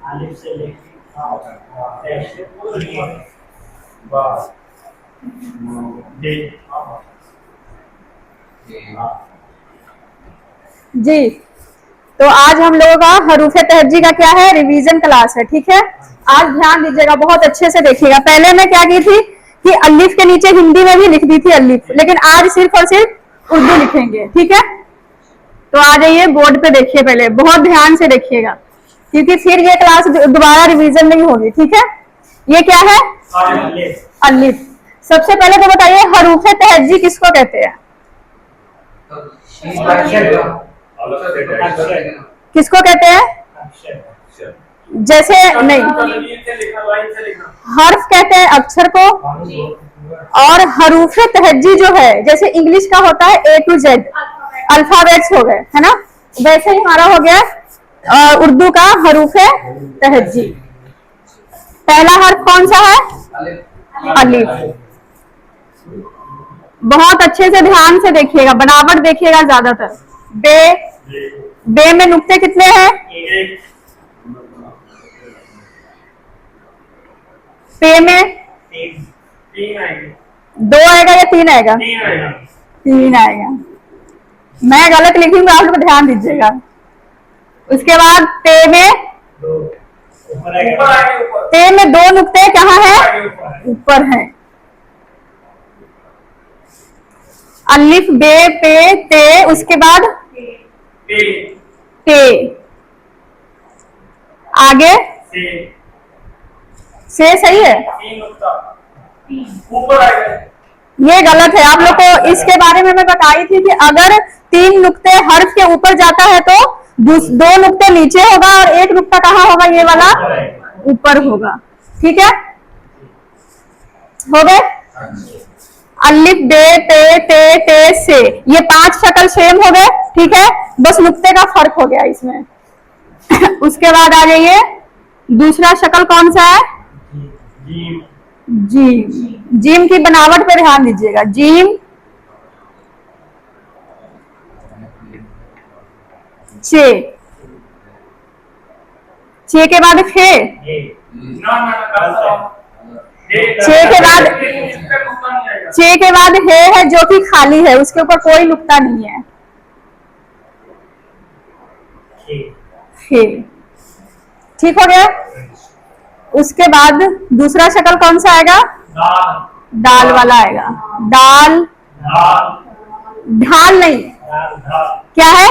आलिफ से लेके जी। तो आज हम लोगों का हरूफ तहज्जी का क्या है, रिवीजन क्लास है। ठीक है, आज ध्यान दीजिएगा, बहुत अच्छे से देखिएगा। पहले मैं क्या की थी कि अलिफ के नीचे हिंदी में भी लिख दी थी अलिफ, लेकिन आज सिर्फ और सिर्फ उर्दू लिखेंगे। ठीक है, तो आ जाइए बोर्ड पे देखिए, पहले बहुत ध्यान से देखिएगा, क्योंकि फिर ये क्लास दोबारा रिवीजन नहीं होगी। ठीक है, ये क्या है अलिफ। सबसे पहले तो बताइए हरूफ तहज्जी किसको कहते हैं? किसको कहते हैं? जैसे नहीं, हर्फ कहते हैं अक्षर को, और हरूफ तहज्जी जो है जैसे इंग्लिश का होता है A to Z अल्फाबेट्स हो गए, है ना, वैसे ही हमारा हो गया उर्दू का हरूफ तहज्जी। पहला हर्फ कौन सा है? अलिफ। बहुत अच्छे से ध्यान से देखिएगा, बनावट देखिएगा ज्यादातर। बे में नुक्ते कितने हैं? पे में 2 आएगा या 3 आएगा? 3 आएगा। मैं गलत लिखूंगा, आप लोग ध्यान दीजिएगा। उसके बाद पे में 2 नुक्ते कहाँ है? ऊपर है। अलिफ बे पे ते, उसके बाद पे, आगे से सही है, ये गलत है। आप लोग को इसके बारे में मैं बताई थी कि अगर 3 नुक्ते हर्फ के ऊपर जाता है तो 2 नुक्ते नीचे होगा और 1 नुक्ता कहाँ होगा? ये वाला ऊपर होगा। ठीक है, हो गए। अलिफ बे पे ते से, ये 5 शक्ल सेम हो गए। ठीक है, बस नुक्ते का फर्क हो गया इसमें। उसके बाद आ जाइए, दूसरा शक्ल कौन सा है? जीम। जीम की बनावट पे ध्यान दीजिएगा। जीम, चे, चे के बाद खे, चे के बाद हे है जो कि खाली है, उसके ऊपर कोई नुक्ता नहीं है। हे, ठीक हो गया। उसके बाद दूसरा शक्ल कौन सा आएगा? दाल वाला आएगा। दाल, ढाल नहीं, क्या है?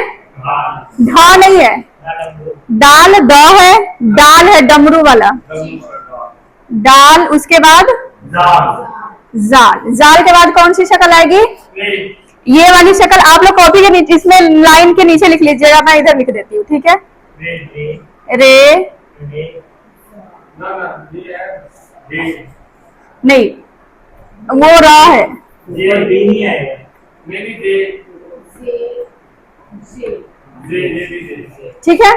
ढा नहीं है, दाल द है, डाल है डमरू वाला, डाल। उसके बाद जाल। जाल के बाद कौन सी शक्ल आएगी? ये वाली शक्ल। आप लोग कॉपी के नीचे, इसमें लाइन के नीचे लिख लीजिएगा, मैं इधर लिख देती हूँ। ठीक है, रे नहीं, वो रा है। ठीक है,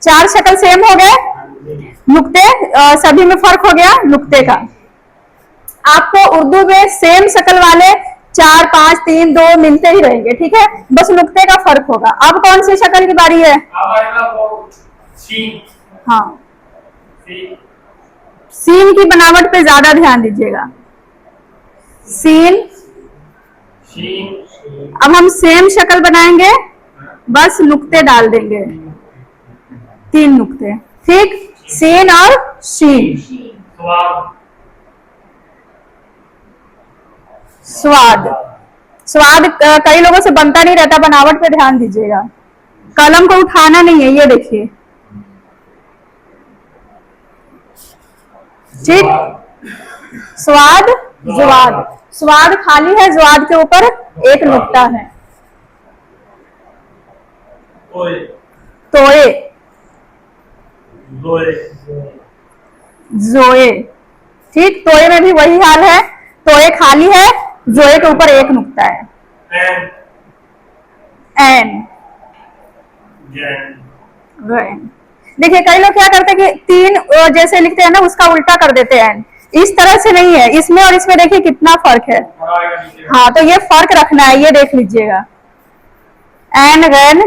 4 शक्ल सेम हो गए। नुक्ते सभी में फर्क हो गया नुक्ते का। आपको उर्दू में सेम शक्ल वाले 4, 5, 3, 2 मिलते ही रहेंगे। ठीक है, बस नुक्ते का फर्क होगा। अब कौन सी शक्ल की बारी है? हाँ, सीन की बनावट पे ज्यादा ध्यान दीजिएगा। सीन, अब हम सेम शक्ल बनाएंगे, बस नुक्ते डाल देंगे, 3 नुक्ते। ठीक, सीन और शीन। स्वाद, स्वाद कई लोगों से बनता नहीं रहता, बनावट पे ध्यान दीजिएगा। कलम को उठाना नहीं है, ये देखिए। ठीक, स्वाद, जुवाद। स्वाद खाली है, जुवाद के ऊपर 1 नुक्ता है। तोए, जोए। ठीक, तोए में भी वही हाल है, तोए खाली है, जोए के ऊपर 1 नुक्ता है। एन, देखिए कई लोग क्या करते हैं कि 3 जैसे लिखते हैं ना, उसका उल्टा कर देते हैं। इस तरह से नहीं है, इसमें और इसमें देखिए कितना फर्क है। हाँ, तो ये फर्क रखना है, ये देख लीजिएगा। एन गैन,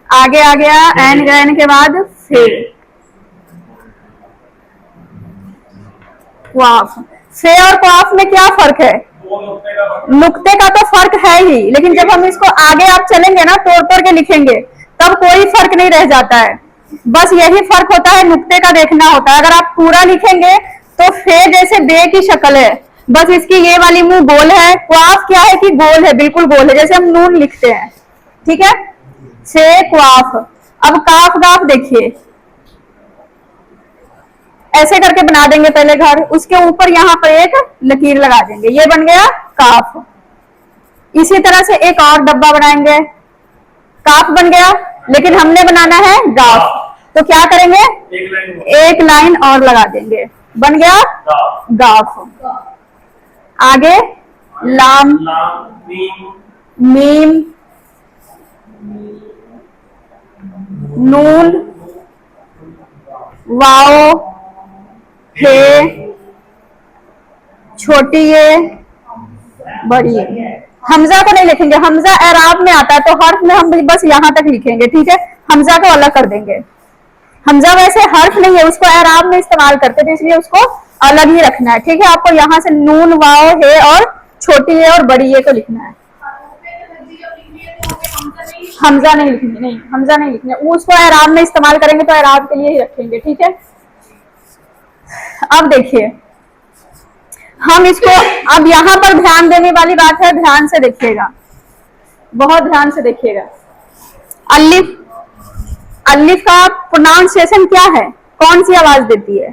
आगे आ गया एन गैन के बाद फे, क्वाफ। फे और क्वाफ में क्या फर्क है? नुक्ते का तो फर्क है ही, लेकिन जब हम इसको आगे आप चलेंगे ना, तोड़ तोड़ के लिखेंगे, तब कोई फर्क नहीं रह जाता है। बस यही फर्क होता है, नुक्ते का देखना होता है। अगर आप पूरा लिखेंगे तो फे जैसे बे की शक्ल है, बस इसकी ये वाली मुंह गोल है। क्वाफ क्या है कि गोल है, बिल्कुल गोल है, जैसे हम नून लिखते हैं। ठीक है, से क्वाफ। अब काफ गाफ देखिए, ऐसे करके बना देंगे पहले घर, उसके ऊपर यहां पर एक लकीर लगा देंगे, ये बन गया काफ। इसी तरह से एक और डब्बा बनाएंगे, काफ बन गया, लेकिन हमने बनाना है गाफ, तो क्या करेंगे? एक लाइन और लगा देंगे, बन गया गाफ। आगे लाम, मीम, नून, वाओ, हे, छोटी ये, बड़ी ये। हमजा को नहीं लिखेंगे, हमजा एराब में आता है, तो हर्फ में हम बस यहां तक लिखेंगे। ठीक है, हमजा को अलग कर देंगे। हमजा वैसे हर्फ नहीं है, उसको एराब में इस्तेमाल करते थे, इसलिए उसको अलग ही रखना है। ठीक है, आपको यहाँ से नून, वाओ, हे और छोटी ये और बड़ी ये को लिखना है। हमजा नहीं लिखनी, नहीं हमजा नहीं लिखना, उसको एराब में इस्तेमाल करेंगे तो एराब के लिए ही रखेंगे। ठीक है, अब देखिए हम इसको, अब यहां पर ध्यान देने वाली बात है, ध्यान से देखिएगा, बहुत ध्यान से देखिएगा। अलिफ, अलिफ का प्रोनाउंसिएशन क्या है? कौन सी आवाज देती है?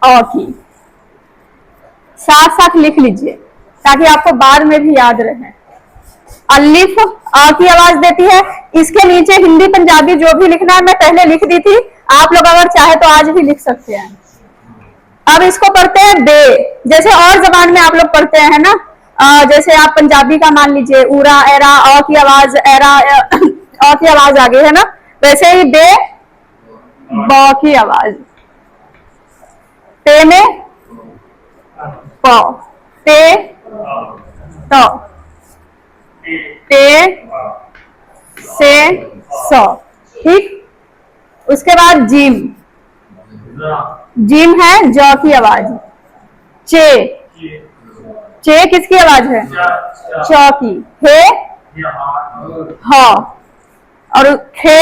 अ की। साथ साथ लिख लीजिए ताकि आपको बाद में भी याद रहे। अलिफ अ की आवाज देती है। इसके नीचे हिंदी पंजाबी जो भी लिखना है मैं पहले लिख दी थी, आप लोग अगर चाहे तो आज भी लिख सकते हैं। अब इसको पढ़ते हैं बे, जैसे और जबान में आप लोग पढ़ते हैं ना, जैसे आप पंजाबी का मान लीजिए उरा, एरा, अ की आवाज, एरा अ की आवाज आ गई है ना, वैसे ही बे ब की आवाज। पे में प, पे तो, पे से सौ। ठीक, उसके बाद जीम, जीम है ज की आवाज। चे, चे किसकी आवाज है? च की। हे ह, और खे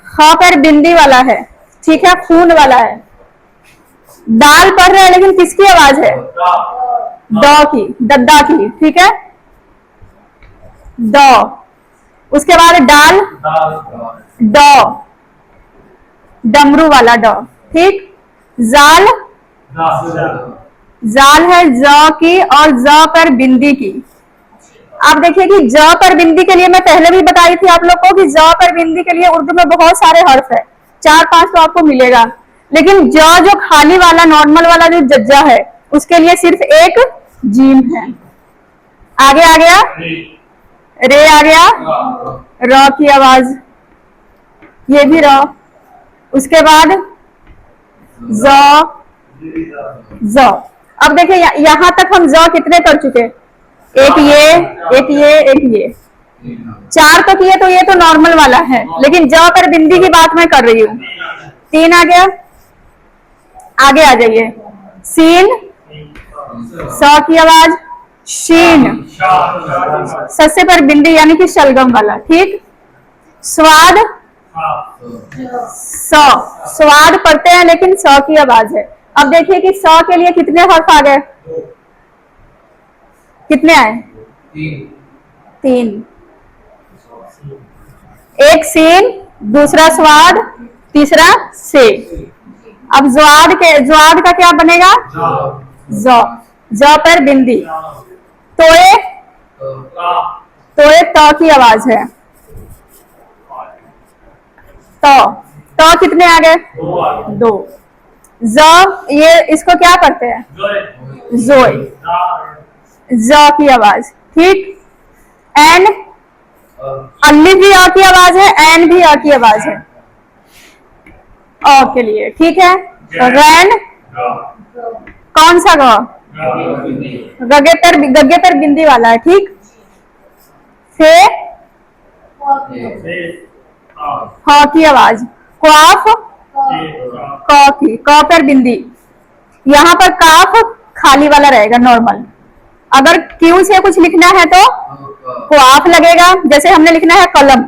ख पर बिंदी वाला है। ठीक है, खून वाला है। दाल पढ़ रहे हैं लेकिन किसकी आवाज है? द की, दद्दा की। ठीक है, द। उसके बाद डाल, ड, डमरू वाला ड। ठीक, जाल, जाल है ज की और ज पर बिंदी की। आप देखिए कि ज पर बिंदी के लिए मैं पहले भी बताई थी आप लोग को कि ज पर बिंदी के लिए उर्दू में बहुत सारे हर्फ है, 4-5 तो आपको मिलेगा, लेकिन ज जो खाली वाला नॉर्मल वाला जो जज्जा है उसके लिए सिर्फ एक जीम है। आगे आ गया रे, आ गया र की आवाज, ये भी र। उसके बाद ज, ज। अब देखिए यहां तक हम ज कितने कर चुके? एक ये, एक ये, एक ये, 4 तो किए, तो ये तो नॉर्मल वाला है, लेकिन ज पर बिंदी की बात मैं कर रही हूँ। 3 आ गया। आगे आ जाइए, सीन, स की आवाज, शीन, ससे पर बिंदी यानी कि शलगम वाला। ठीक, स्वाद, स, स्वाद पढ़ते हैं लेकिन स की आवाज है। अब देखिए कि स के लिए कितने हर्फ आ गए? कितने आए? 3। एक सीन, दूसरा स्वाद, तीसरा से। अब ज्वाद के, ज्वाद का क्या बनेगा? ज, ज पर बिंदी। तोए, तोए त की आवाज है। तो कितने आ गए? 2। ज, ये इसको क्या करते हैं? जोए, ज की आवाज। ठीक, एन, अलिफ भी अ की आवाज है, एन भी अ की आवाज है अ के लिए। ठीक है, रैन, कौन सा ग? गगे पर बिंदी वाला है, ठीक। फे हाँ की आवाज, क्वाफ क की, क पर बिंदी। यहाँ पर काफ खाली वाला रहेगा नॉर्मल। अगर क्यू से कुछ लिखना है तो क्वाफ लगेगा, जैसे हमने लिखना है कलम,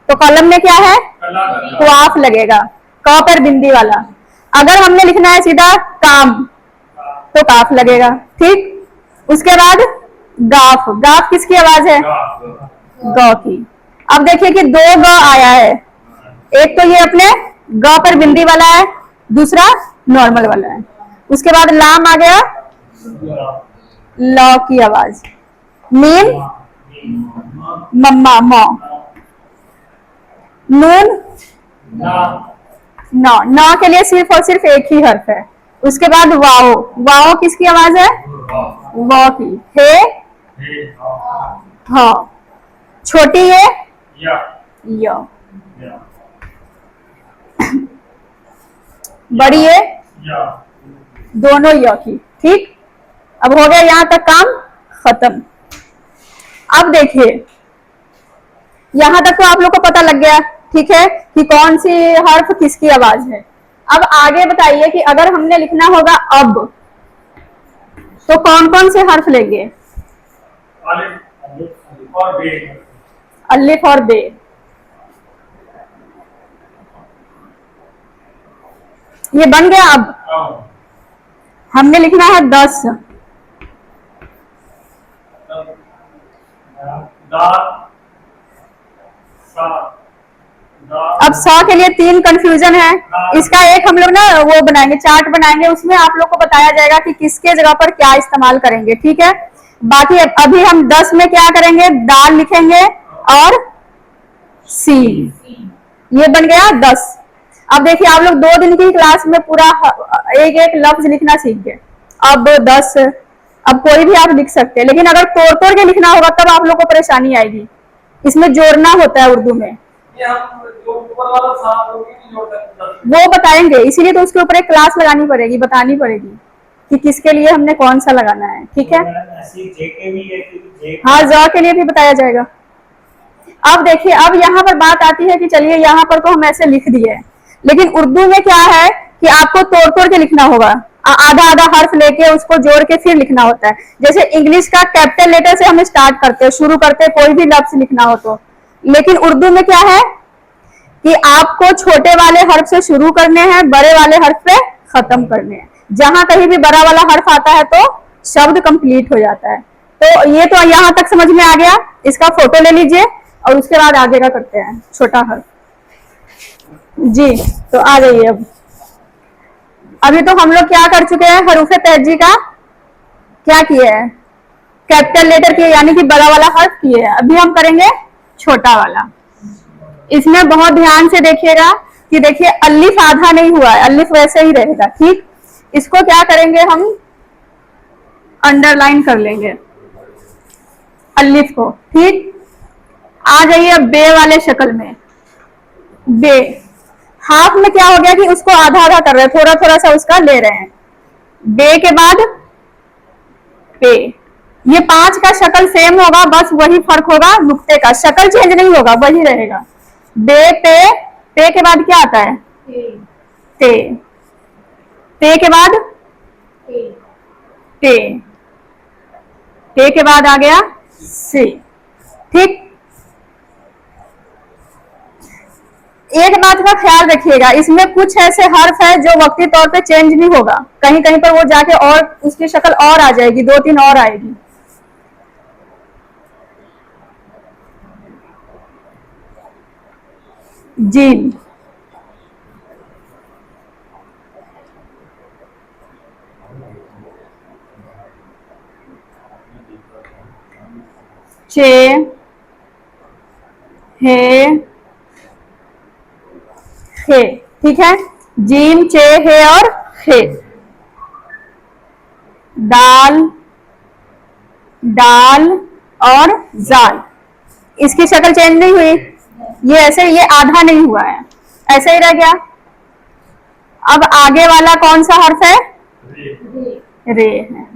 तो कलम में क्या है, क्वाफ लगेगा, क पर बिंदी वाला। अगर हमने लिखना है सीधा काम तो काफ लगेगा, ठीक। उसके बाद गाफ, गाफ किसकी आवाज है, ग की। अब देखिए कि दो ग आया है, एक तो ये अपने ग पर बिंदी वाला है, दूसरा नॉर्मल वाला है। उसके बाद लाम आ गया, ल की आवाज। मीम मम्मा मौ। नून नौ, नौ के लिए सिर्फ और सिर्फ एक ही हर्फ है। उसके बाद वाओ, वाओ किसकी आवाज है, व की। हे हाँ, छोटी ये य, बड़ी ये दोनों य की, ठीक। अब हो गया यहां तक काम खत्म। अब देखिए यहां तक तो आप लोग को पता लग गया, ठीक है, कि कौन सी हर्फ किसकी आवाज है। अब आगे बताइए कि अगर हमने लिखना होगा अब, तो कौन कौन से हर्फ लेंगे, अलिफ और बे। ये बन गया। अब हमने लिखना है 10, अब 100 के लिए 3 कंफ्यूजन है। इसका एक हम लोग ना वो बनाएंगे, चार्ट बनाएंगे, उसमें आप लोग को बताया जाएगा कि किसके जगह पर क्या इस्तेमाल करेंगे, ठीक है। बाकी अभी हम 10 में क्या करेंगे, दाल लिखेंगे और सीन, ये बन गया 10। अब देखिए आप लोग 2 दिन की क्लास में पूरा एक एक लफ्ज लिखना सीख गए। अब 10, अब कोई भी आप लिख सकते हैं, लेकिन अगर तोड़ तोड़ के लिखना होगा तब आप लोग को परेशानी आएगी। इसमें जोड़ना होता है उर्दू में, वो बताएंगे, इसीलिए तो उसके ऊपर एक क्लास लगानी पड़ेगी, बतानी पड़ेगी कि किसके लिए हमने कौन सा लगाना है, ठीक है। हाँ, ज के लिए भी बताया जाएगा। अब देखिए, अब यहाँ पर बात आती है कि चलिए यहाँ पर तो हम ऐसे लिख दिए, लेकिन उर्दू में क्या है कि आपको तोड़ तोड़ के लिखना होगा, आधा आधा हर्फ लेके उसको जोड़ के फिर लिखना होता है। जैसे इंग्लिश का कैपिटल लेटर से हम स्टार्ट करते हैं, शुरू करते हैं कोई भी लफ्ज लिखना हो तो, लेकिन उर्दू में क्या है कि आपको छोटे वाले हर्फ से शुरू करने हैं, बड़े वाले हर्फ पे खत्म करने हैं। जहां कहीं भी बड़ा वाला हर्फ आता है तो शब्द कंप्लीट हो जाता है। तो ये तो यहां तक समझ में आ गया। इसका फोटो ले लीजिए और उसके बाद आगे का करते हैं, छोटा हर्फ। जी, तो आ जाइए। अब अभी तो हम लोग क्या कर चुके हैं, हरूफे तहजी का क्या किए हैं, कैपिटल लेटर किए, यानी कि बड़ा वाला हर्फ किए हैं। अभी हम करेंगे छोटा वाला। इसमें बहुत ध्यान से देखिएगा कि देखिए अलिफ आधा नहीं हुआ है, अलिफ वैसे ही रहेगा, ठीक। इसको क्या करेंगे, हम अंडरलाइन कर लेंगे अलिफ को, ठीक। आ जाइए अब बे वाले शक्ल में। बे हाफ में क्या हो गया कि उसको आधा आधा कर रहे हैं, थोड़ा थोड़ा सा उसका ले रहे हैं। बे के बाद पे, ये 5 का शक्ल सेम होगा, बस वही फर्क होगा नुक्ते का, शक्ल चेंज नहीं होगा, वही रहेगा। बे पे, पे के बाद क्या आता है, ते, ते के बाद ते, ते के बाद आ गया से, ठीक। एक बात का ख्याल रखिएगा, इसमें कुछ ऐसे हर्फ है जो वक्ती तौर पे चेंज नहीं होगा, कहीं कहीं पर वो जाके और उसकी शक्ल और आ जाएगी, 2-3 और आएगी। जी, चे, हे, खे, ठीक है। जीम, चे, हे और खे। दाल, डाल और जाल, इसकी शक्ल चेंज नहीं हुई, ये ऐसे, ये आधा नहीं हुआ है, ऐसे ही रह गया। अब आगे वाला कौन सा हर्फ है, रे है,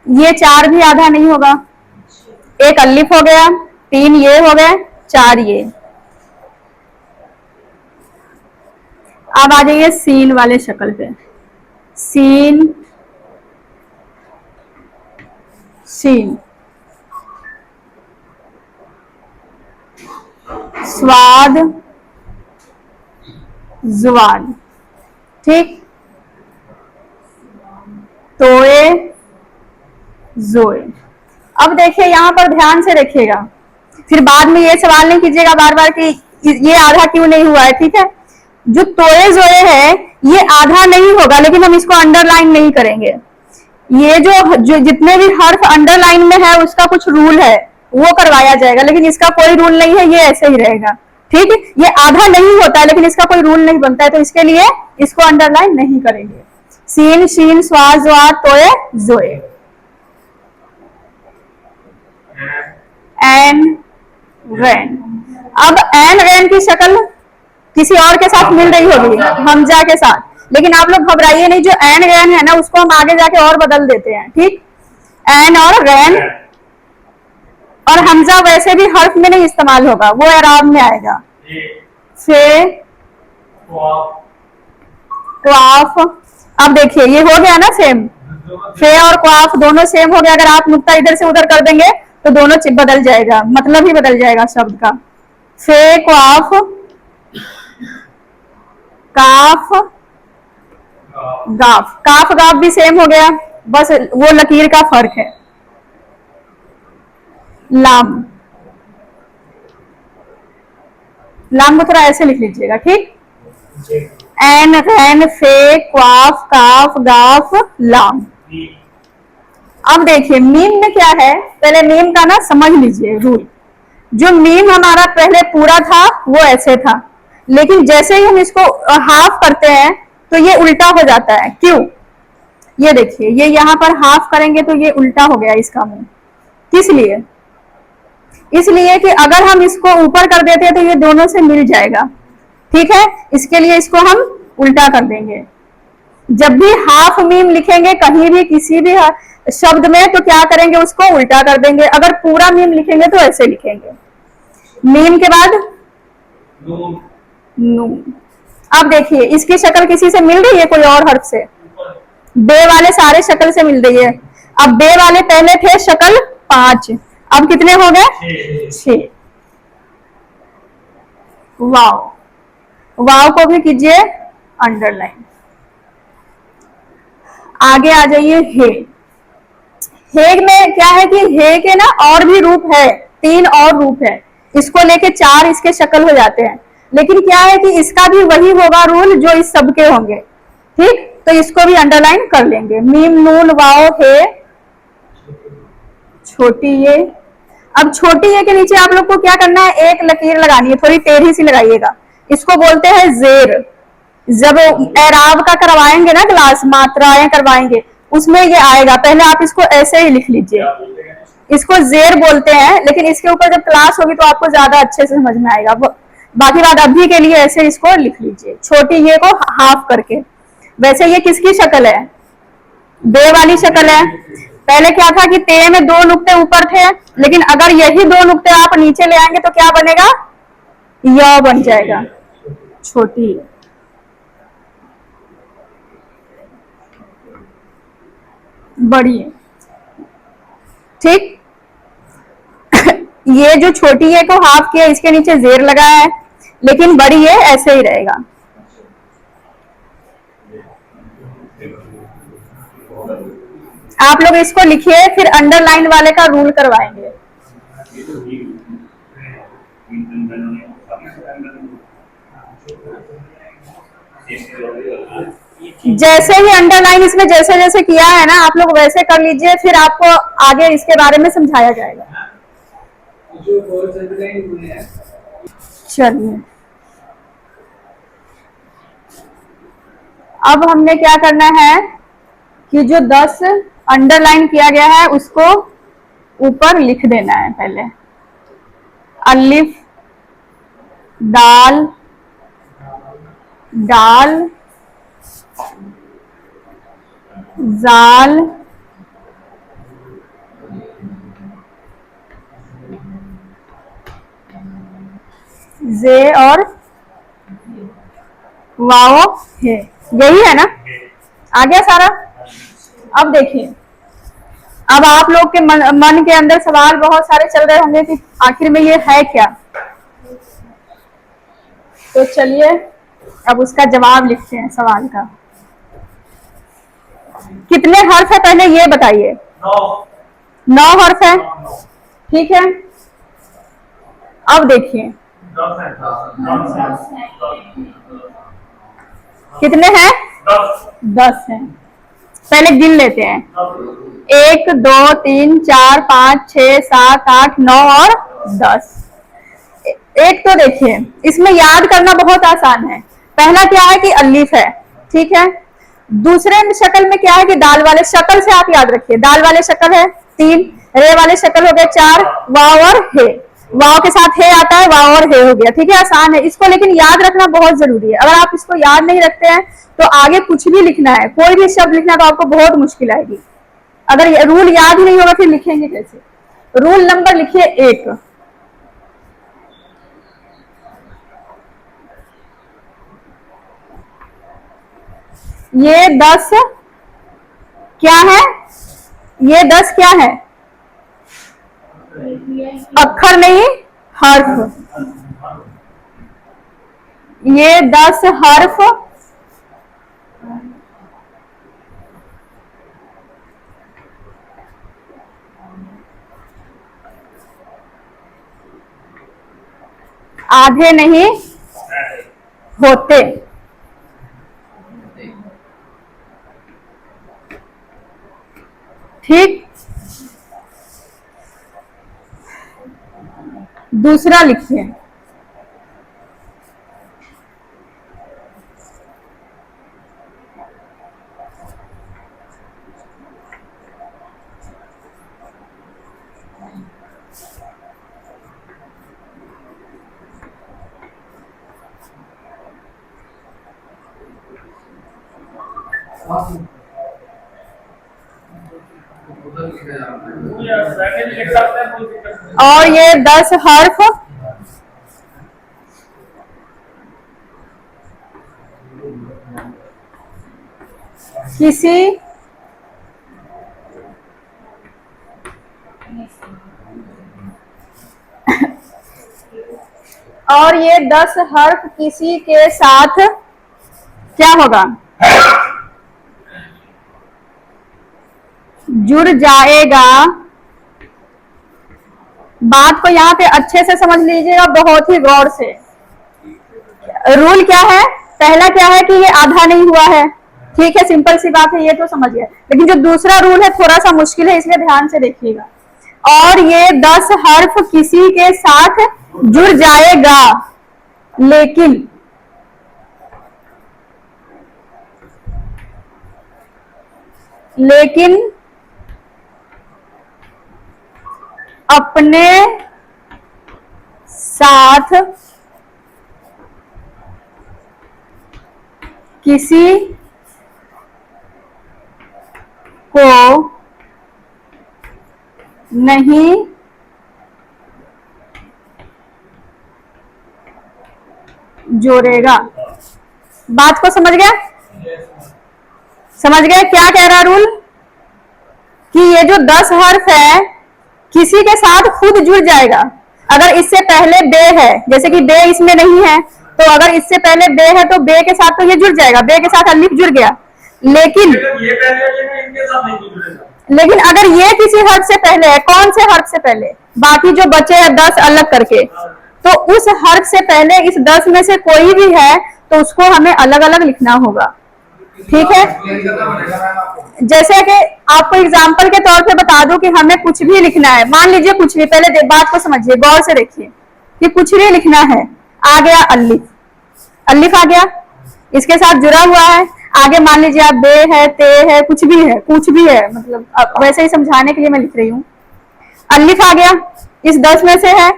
ये 4 भी आधा नहीं होगा, एक अलिफ हो गया, 3 ये हो गए, 4 ये। अब आ जाइए सीन वाले शक्ल पे। सीन, सीन, स्वाद, जुवान, ठीक, तोए, जोए। अब देखिए यहां पर ध्यान से देखिएगा, फिर बाद में ये सवाल नहीं कीजिएगा बार बार कि ये आधा क्यों नहीं हुआ है, ठीक है। जो तोए जोए है ये आधा नहीं होगा, लेकिन हम इसको अंडरलाइन नहीं करेंगे। ये जो जितने भी हर्फ अंडरलाइन में है उसका कुछ रूल है, वो करवाया जाएगा, लेकिन इसका कोई रूल नहीं है, ये ऐसे ही रहेगा, ठीक है। ये आधा नहीं होता है, लेकिन इसका कोई रूल नहीं बनता है, तो इसके लिए इसको अंडरलाइन नहीं करेंगे। सीन, शीन, स्वाद, ज्वाद, तोए, जोए। एन, रैन। अब एन रैन की शक्ल किसी और के साथ मिल रही होगी, हमजा के साथ, लेकिन आप लोग घबराइए नहीं, जो एन रैन है ना उसको हम आगे जाके और बदल देते हैं, ठीक। एन और रैन और हमजा वैसे भी हर्फ में नहीं इस्तेमाल होगा, वो एराब में आएगा। फे, क्वाफ। अब देखिए ये हो गया ना सेम, फे और क्वाफ दोनों सेम हो गया। अगर आप नुक्ता इधर से उधर कर देंगे तो दोनों बदल जाएगा, मतलब ही बदल जाएगा शब्द का। फे, क्वाफ, काफ, गाफ। काफ गाफ भी सेम हो गया, बस वो लकीर का फर्क है। लाम, लाम को थोड़ा ऐसे लिख लीजिएगा, ठीक। एन, रैन, फे, क्वाफ, काफ, गाफ, लाम। अब देखिए मीम में क्या है, पहले मीम का ना समझ लीजिए रूल। जो मीम हमारा पहले पूरा था वो ऐसे था, लेकिन जैसे ही हम इसको हाफ करते हैं तो ये उल्टा हो जाता है। क्यों? ये देखिए, ये यहाँ पर हाफ करेंगे तो ये उल्टा हो गया इसका मुंह। किस लिए? इसलिए कि अगर हम इसको ऊपर कर देते हैं तो ये दोनों से मिल जाएगा, ठीक है। इसके लिए इसको हम उल्टा कर देंगे। जब भी हाफ मीम लिखेंगे कहीं भी किसी भी शब्द में तो क्या करेंगे, उसको उल्टा कर देंगे। अगर पूरा मीम लिखेंगे तो ऐसे लिखेंगे, मीम के बाद नून। अब देखिए इसकी शक्ल किसी से मिल रही है, कोई और हर्फ से? बे वाले सारे शक्ल से मिल रही है। अब बे वाले पहले थे शक्ल 5, अब कितने हो गए? 6। वाव, वाव को भी कीजिए अंडरलाइन। आगे आ जाइए हे। हे में क्या है कि हे के ना और भी रूप है, 3 और रूप है। इसको लेके 4 इसके शक्ल हो जाते हैं, लेकिन क्या है कि इसका भी वही होगा रूल जो इस सब के होंगे, ठीक। तो इसको भी अंडरलाइन कर लेंगे। मीम, नून, वाव, हे, छोटी ये। अब छोटी ये के नीचे आप लोग को क्या करना है, एक लकीर लगानी है, थोड़ी टेढ़ी सी लगाइएगा। इसको बोलते हैं जेर। जब एराब का करवाएंगे ना क्लास, मात्राएं करवाएंगे, उसमें ये आएगा। पहले आप इसको ऐसे ही लिख लीजिए, इसको जेर बोलते हैं, लेकिन इसके ऊपर जब क्लास होगी तो आपको ज्यादा अच्छे से समझ में आएगा। बाकी बात अभी के लिए ऐसे इसको लिख लीजिए, छोटी ये को हाफ करके। वैसे ये किसकी शक्ल है? बे वाली शक्ल है। पहले क्या था कि ते में 2 नुक्ते ऊपर थे, लेकिन अगर यही 2 नुक्ते आप नीचे ले आएंगे तो क्या बनेगा? य बन जाएगा, छोटी। बड़ी, ठीक। ये जो छोटी है को हाफ किया, इसके नीचे जेर लगाया है, लेकिन बड़ी ये ऐसे ही रहेगा। आप लोग इसको लिखिए, फिर अंडरलाइन वाले का रूल करवाएंगे। जैसे ही अंडरलाइन इसमें जैसे जैसे किया है ना, आप लोग वैसे कर लीजिए, फिर आपको आगे इसके बारे में समझाया जाएगा। चलिए, अब हमने क्या करना है कि जो 10 अंडरलाइन किया गया है उसको ऊपर लिख देना है। पहले अलिफ, दाल, दाल, जाल, जे और वाओ है, यही है ना? आ गया सारा? अब देखिए, अब आप लोग के मन के अंदर सवाल बहुत सारे चल रहे होंगे कि आखिर में ये है क्या। तो चलिए अब उसका जवाब लिखते हैं सवाल का। कितने हर्फ है पहले ये बताइए। 9 हर्फ है, ठीक है। अब देखिए कितने हैं? 10 हैं। पहले गिन लेते हैं, 1 2 3 4 5 6 7 8 9 और 10। एक तो देखिए इसमें याद करना बहुत आसान है। पहला क्या है कि अलिफ है, ठीक है। दूसरे शक्ल में क्या है कि दाल वाले शक्ल से आप याद रखिए, दाल वाले शक्ल है 3, रे वाले शक्ल हो गए 4, वाव और हे, वाव के साथ हे आता है, वाव और हे हो गया, ठीक है। आसान है इसको, लेकिन याद रखना बहुत जरूरी है। अगर आप इसको याद नहीं रखते हैं तो आगे कुछ भी लिखना है, कोई भी शब्द लिखना तो आपको बहुत मुश्किल आएगी। अगर ये रूल याद ही नहीं होगा फिर लिखेंगे कैसे? रूल नंबर लिखिए 1। ये 10 क्या है? ये 10 क्या है? अक्षर नहीं, हर्फ। ये 10 हर्फ आधे नहीं होते। ठीक, दूसरा लिखिए, और ये 10 हर्फ किसी और ये 10 हर्फ किसी के साथ क्या होगा? जुड़ जाएगा। बात को यहाँ पे अच्छे से समझ लीजिएगा, बहुत ही गौर से। रूल क्या है? पहला क्या है कि ये आधा नहीं हुआ है, ठीक है, सिंपल सी बात है, ये तो समझ गए। लेकिन जो दूसरा रूल है थोड़ा सा मुश्किल है, इसलिए ध्यान से देखिएगा। और ये 10 हर्फ किसी के साथ जुड़ जाएगा, लेकिन अपने साथ किसी को नहीं जोड़ेगा। बात को समझ गए? समझ गए क्या कह रहा रूल? कि ये जो 10 हर्फ है किसी के साथ खुद जुड़ जाएगा। अगर इससे पहले बे है, जैसे कि बे इसमें नहीं है, तो अगर इससे पहले बे है तो बे के साथ तो ये जुड़ जाएगा, बे के साथ अलिफ जुड़ गया। लेकिन अगर ये किसी हर्फ से पहले है, कौन से हर्फ से पहले? बाकी जो बचे हैं 10 अलग करके, तो उस हर्फ से पहले इस 10 में से कोई भी है तो उसको हमें अलग अलग लिखना होगा, ठीक है। जैसे कि आपको एग्जाम्पल के तौर पे बता दूं कि हमें कुछ भी लिखना है, मान लीजिए कुछ भी, पहले बात को समझिए, गौर से देखिए कि कुछ भी लिखना है। आ गया अलिफ, अलिफ आ गया, इसके साथ जुड़ा हुआ है। आगे मान लीजिए आप बे है, ते है, कुछ भी है, कुछ भी है, मतलब वैसे ही समझाने के लिए मैं लिख रही हूँ। अलिफ आ गया, इस 10 में से है।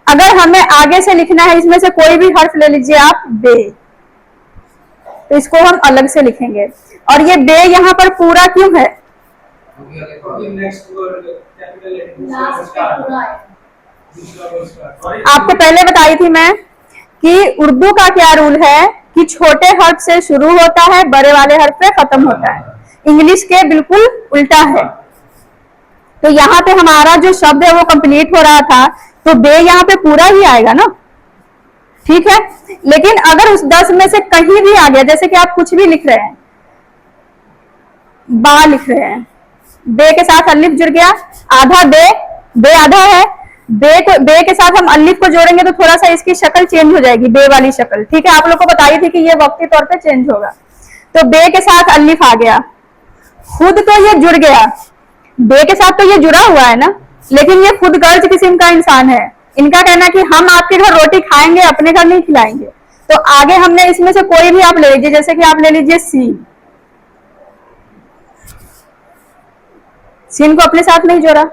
अगर हमें आगे से लिखना है, इसमें से कोई भी हर्फ ले लीजिए आप, बे, तो इसको हम अलग से लिखेंगे। और ये बे यहाँ पर पूरा क्यों है? आपको पहले बताई थी मैं कि उर्दू का क्या रूल है कि छोटे हर्फ से शुरू होता है, बड़े वाले हर्फ पे खत्म होता है। इंग्लिश के बिल्कुल उल्टा है। तो यहाँ पे हमारा जो शब्द है वो कंप्लीट हो रहा था, तो बे यहाँ पे पूरा ही आएगा ना, ठीक है। लेकिन अगर उस 10 में से कहीं भी आ गया, जैसे कि आप कुछ भी लिख रहे हैं, बा लिख रहे हैं, बे के साथ अलिफ जुड़ गया, आधा बे आधा है, बे के साथ हम अलिफ को जोड़ेंगे तो थोड़ा सा इसकी शक्ल चेंज हो जाएगी, बे वाली शक्ल, ठीक है। आप लोग को बताई थी कि ये वक्ती तौर पे चेंज होगा। तो बे के साथ अलिफ आ गया, खुद तो ये जुड़ गया, बे के साथ तो ये जुड़ा हुआ है ना, लेकिन ये खुद गर्ज किस्म का इंसान है। इनका कहना कि हम आपके घर रोटी खाएंगे, अपने घर नहीं खिलाएंगे। तो आगे हमने इसमें से कोई भी आप ले लीजिए, जैसे कि आप ले लीजिए सीन को अपने साथ नहीं जोड़ा,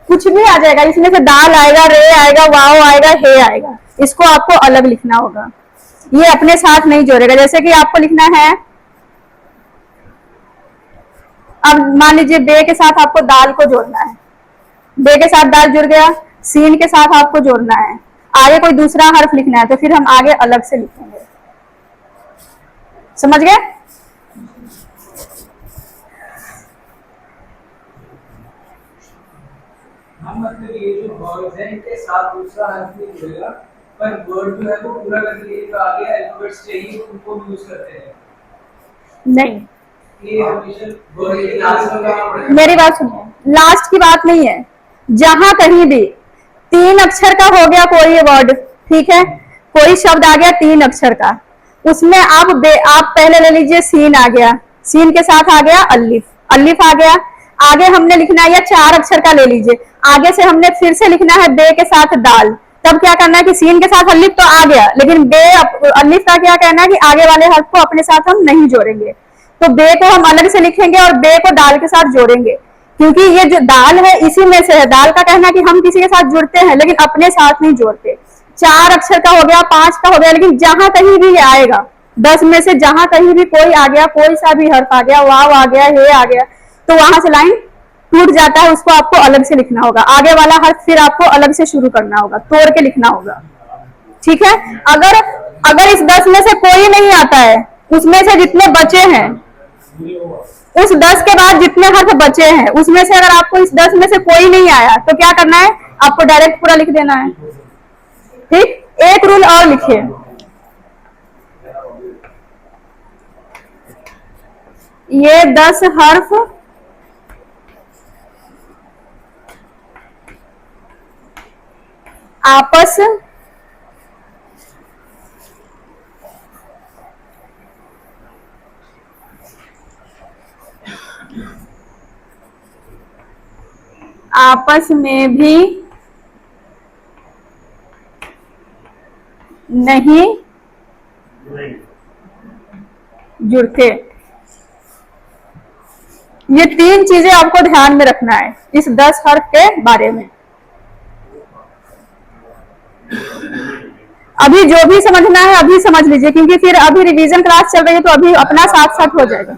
कुछ भी आ जाएगा, इसमें से दाल आएगा, रे आएगा, वाव आएगा, हे आएगा, इसको आपको अलग लिखना होगा, ये अपने साथ नहीं जोड़ेगा। जैसे कि आपको लिखना है, अब मान लीजिए बे के साथ आपको दाल को जोड़ना है, बे के साथ दाल जुड़ गया, सीन के साथ आपको जोड़ना है, आगे कोई दूसरा हर्फ लिखना है, तो फिर हम आगे अलग से लिखेंगे। समझ गए? हम मतलब ये जो वर्ड है इनके साथ दूसरा हर्फ नहीं जुड़ेगा, पर वर्ड जो है वो पूरा करके एक आगे अल्फाबेट्स चाहिए उनको यूज करते हैं। नहीं, ये हमेशा वर्ड के लास्ट में करना पड़ेगा। मेरी बात सुनिए, लास्ट की बात नहीं है, जहां कहीं भी 3 अक्षर का हो गया कोई वर्ड, ठीक है, कोई शब्द आ गया 3 अक्षर का, उसमें आप पहले ले लीजिए सीन आ गया, सीन के साथ आ गया अलिफ, अलिफ आ गया, आगे हमने लिखना है, या 4 अक्षर का ले लीजिए, आगे से हमने फिर से लिखना है बे के साथ दाल, तब क्या करना है कि सीन के साथ अलिफ तो आ गया, लेकिन बे अलिफ का क्या कहना है कि आगे वाले हर्फ को अपने साथ हम नहीं जोड़ेंगे, तो बे को हम अलग से लिखेंगे और बे को दाल के साथ जोड़ेंगे, क्योंकि ये जो दाल है इसी में से है। दाल का कहना है कि हम किसी के साथ जुड़ते हैं लेकिन अपने साथ नहीं जोड़ते। 4 अक्षर का हो गया, 5 का हो गया, लेकिन जहां कहीं भी ये आएगा, 10 में से जहां कहीं भी कोई आ गया, कोई सा भी हर्फ आ गया, वाव आ गया, हे आ गया, तो वहां से लाइन टूट जाता है, उसको आपको अलग से लिखना होगा, आगे वाला हर्फ फिर आपको अलग से शुरू करना होगा, तोड़ के लिखना होगा, ठीक है। अगर इस 10 में से कोई नहीं आता है, उसमें से जितने बचे हैं, उस 10 के बाद जितने हर्फ बचे हैं, उसमें से अगर आपको इस 10 में से कोई नहीं आया तो क्या करना है, आपको डायरेक्ट पूरा लिख देना है, ठीक। एक रूल और लिखिए, ये 10 हर्फ आपस में भी नहीं जुड़ते। ये 3 चीजें आपको ध्यान में रखना है इस 10 हर्फ के बारे में। अभी जो भी समझना है अभी समझ लीजिए, क्योंकि फिर अभी रिवीजन क्लास चल रही है, तो अभी अपना साथ साथ हो जाएगा।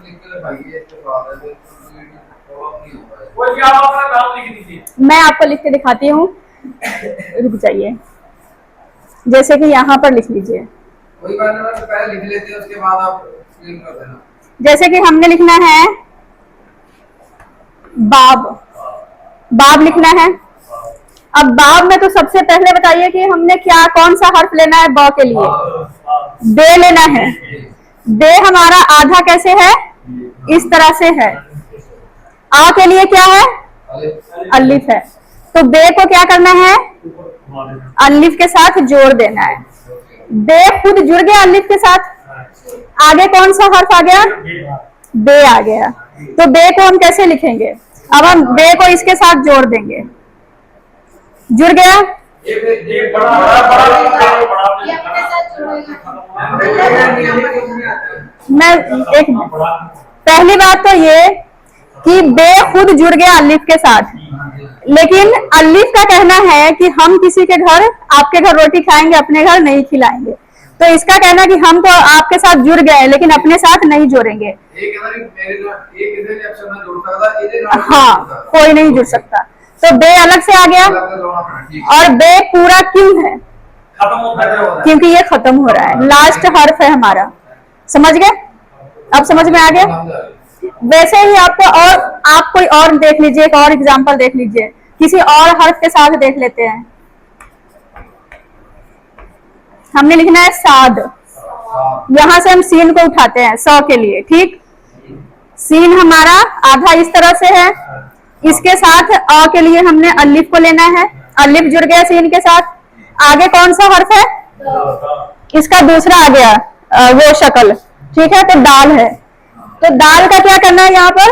मैं आपको लिख के दिखाती हूँ, रुक जाइए, जैसे कि यहाँ पर लिख लीजिए, कोई बात नहीं, तो पहले लिख लेते हैं, उसके बाद आप क्लीन कर देना। जैसे कि हमने लिखना है बाब, बाब लिखना है। अब बाब में तो सबसे पहले बताइए कि हमने क्या कौन सा हर्फ लेना है, ब के लिए बे लेना है। बे हमारा आधा कैसे है, इस तरह से है, आ के लिए क्या है, अलिफ है, तो बे को क्या करना है, अलिफ के साथ जोड़ देना है। बे खुद जुड़ गया अलिफ के साथ, आगे कौन सा हर्फ आ गया, बे आ गया, तो बे को हम कैसे लिखेंगे, अब हम बे को इसके साथ जोड़ देंगे, जुड़ गया। मैं एक पहली बात तो ये कि बे खुद जुड़ गया अलिफ के साथ, लेकिन अलिफ का कहना है कि हम किसी के घर, आपके घर रोटी खाएंगे, अपने घर नहीं खिलाएंगे, तो इसका कहना कि हम तो आपके साथ जुड़ गए लेकिन अपने साथ नहीं जोड़ेंगे। हाँ, कोई नहीं जुड़ सकता, तो बे अलग से आ गया। और बे पूरा क्यों है, खत्म होता है क्योंकि ये खत्म हो रहा है, लास्ट हर्फ है हमारा। समझ गए? अब समझ में आ गया? वैसे ही आपको और आप कोई और देख लीजिए, एक और एग्जांपल देख लीजिए, किसी और हर्फ के साथ देख लेते हैं। हमने लिखना है साद, यहां से हम सीन को उठाते हैं स के लिए, ठीक। सीन हमारा आधा इस तरह से है, इसके साथ अ के लिए हमने अलिफ को लेना है, अलिफ जुड़ गया सीन के साथ। आगे कौन सा हर्फ है? इसका दूसरा आ गया वो शक्ल, ठीक है, तो दाल है। तो दाल का क्या करना है यहाँ पर?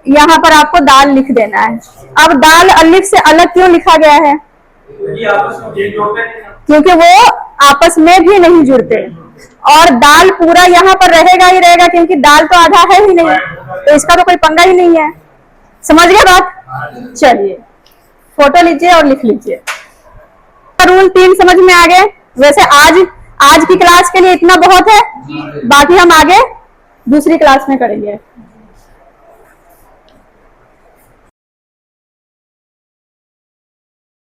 यहाँ पर आपको दाल लिख देना है। अब दाल अलिफ से अलग क्यों लिखा गया है? क्योंकि वो आपस में भी नहीं जुड़ते, और दाल पूरा यहाँ पर रहेगा ही रहेगा, क्योंकि दाल तो आधा है ही नहीं, तो इसका तो कोई पंगा ही नहीं है। समझ गए बात? चलिए फोटो लीजिए और लिख लीजिए। रूल 3 समझ में आ गए? वैसे आज की क्लास के लिए इतना बहुत है, बाकी हम आगे दूसरी क्लास में करेंगे।